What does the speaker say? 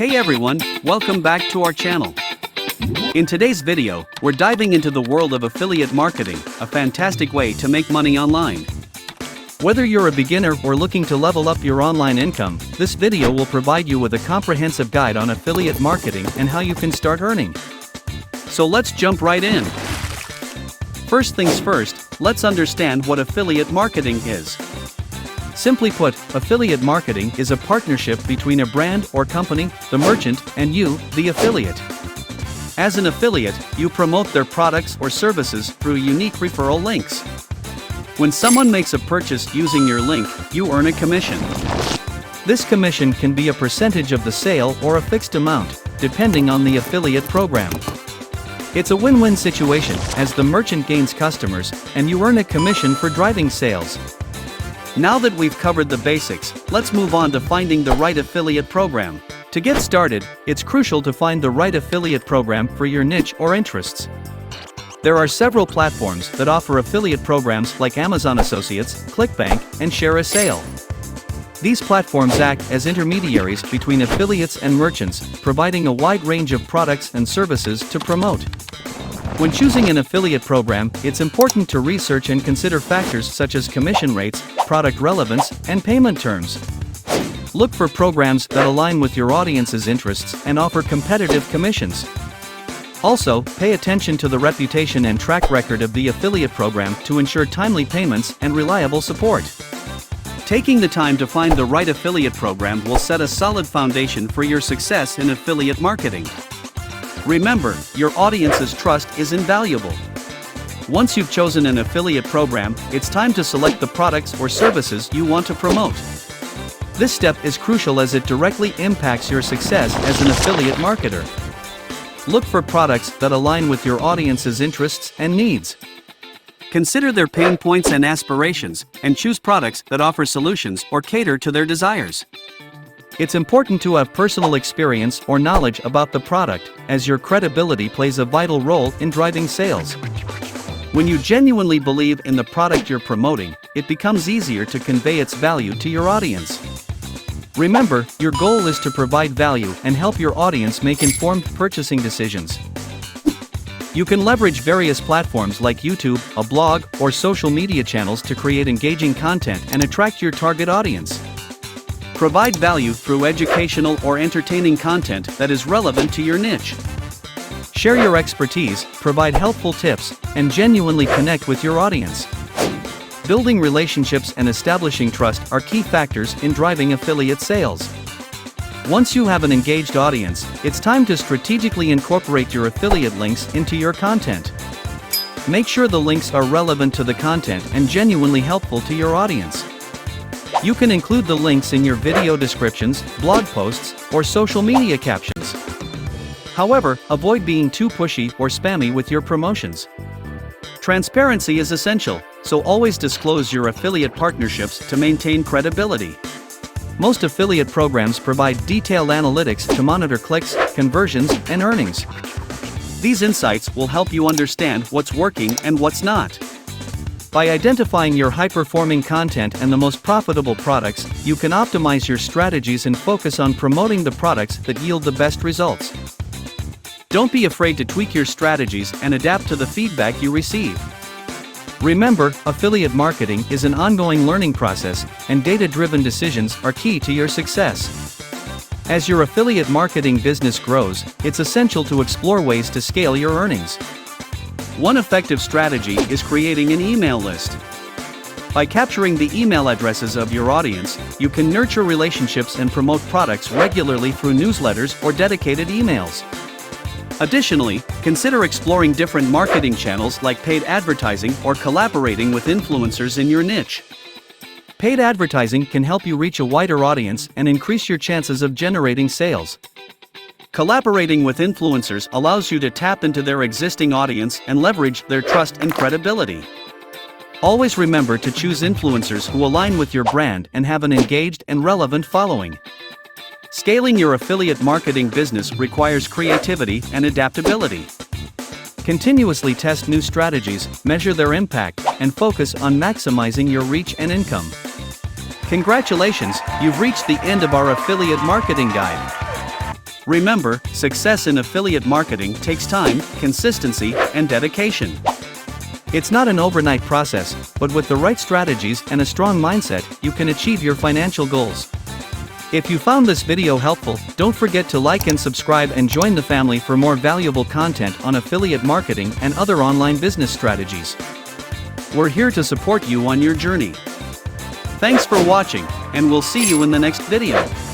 Hey everyone, welcome back to our channel. In today's video, we're diving into the world of affiliate marketing, a fantastic way to make money online. Whether you're a beginner or looking to level up your online income, this video will provide you with a comprehensive guide on affiliate marketing and how you can start earning. So let's jump right in. First things first, let's understand what affiliate marketing is. Simply put, affiliate marketing is a partnership between a brand or company, the merchant, and you, the affiliate. As an affiliate, you promote their products or services through unique referral links. When someone makes a purchase using your link, you earn a commission. This commission can be a percentage of the sale or a fixed amount, depending on the affiliate program. It's a win-win situation, as the merchant gains customers, and you earn a commission for driving sales. Now that we've covered the basics, let's move on to finding the right affiliate program. To get started, it's crucial to find the right affiliate program for your niche or interests. There are several platforms that offer affiliate programs like Amazon Associates, ClickBank, and Share a Sale. These platforms act as intermediaries between affiliates and merchants, providing a wide range of products and services to promote. When choosing an affiliate program, it's important to research and consider factors such as commission rates, product relevance, and payment terms. Look for programs that align with your audience's interests and offer competitive commissions. Also, pay attention to the reputation and track record of the affiliate program to ensure timely payments and reliable support. Taking the time to find the right affiliate program will set a solid foundation for your success in affiliate marketing. Remember, your audience's trust is invaluable. Once you've chosen an affiliate program, it's time to select the products or services you want to promote. This step is crucial as it directly impacts your success as an affiliate marketer. Look for products that align with your audience's interests and needs. Consider their pain points and aspirations, and choose products that offer solutions or cater to their desires. It's important to have personal experience or knowledge about the product, as your credibility plays a vital role in driving sales. When you genuinely believe in the product you're promoting, it becomes easier to convey its value to your audience. Remember, your goal is to provide value and help your audience make informed purchasing decisions. You can leverage various platforms like YouTube, a blog, or social media channels to create engaging content and attract your target audience. Provide value through educational or entertaining content that is relevant to your niche. Share your expertise, provide helpful tips, and genuinely connect with your audience. Building relationships and establishing trust are key factors in driving affiliate sales. Once you have an engaged audience, it's time to strategically incorporate your affiliate links into your content. Make sure the links are relevant to the content and genuinely helpful to your audience. You can include the links in your video descriptions, blog posts, or social media captions. However, avoid being too pushy or spammy with your promotions. Transparency is essential, so always disclose your affiliate partnerships to maintain credibility. Most affiliate programs provide detailed analytics to monitor clicks, conversions, and earnings. These insights will help you understand what's working and what's not. By identifying your high-performing content and the most profitable products, you can optimize your strategies and focus on promoting the products that yield the best results. Don't be afraid to tweak your strategies and adapt to the feedback you receive. Remember, affiliate marketing is an ongoing learning process, and data-driven decisions are key to your success. As your affiliate marketing business grows, it's essential to explore ways to scale your earnings. One effective strategy is creating an email list. By capturing the email addresses of your audience, you can nurture relationships and promote products regularly through newsletters or dedicated emails. Additionally, consider exploring different marketing channels like paid advertising or collaborating with influencers in your niche. Paid advertising can help you reach a wider audience and increase your chances of generating sales. Collaborating with influencers allows you to tap into their existing audience and leverage their trust and credibility. Always remember to choose influencers who align with your brand and have an engaged and relevant following. Scaling your affiliate marketing business requires creativity and adaptability. Continuously test new strategies, measure their impact, and focus on maximizing your reach and income. Congratulations, you've reached the end of our affiliate marketing guide. Remember, success in affiliate marketing takes time, consistency, and dedication. It's not an overnight process, but with the right strategies and a strong mindset, you can achieve your financial goals. If you found this video helpful, don't forget to like and subscribe and join the family for more valuable content on affiliate marketing and other online business strategies. We're here to support you on your journey. Thanks for watching, and we'll see you in the next video.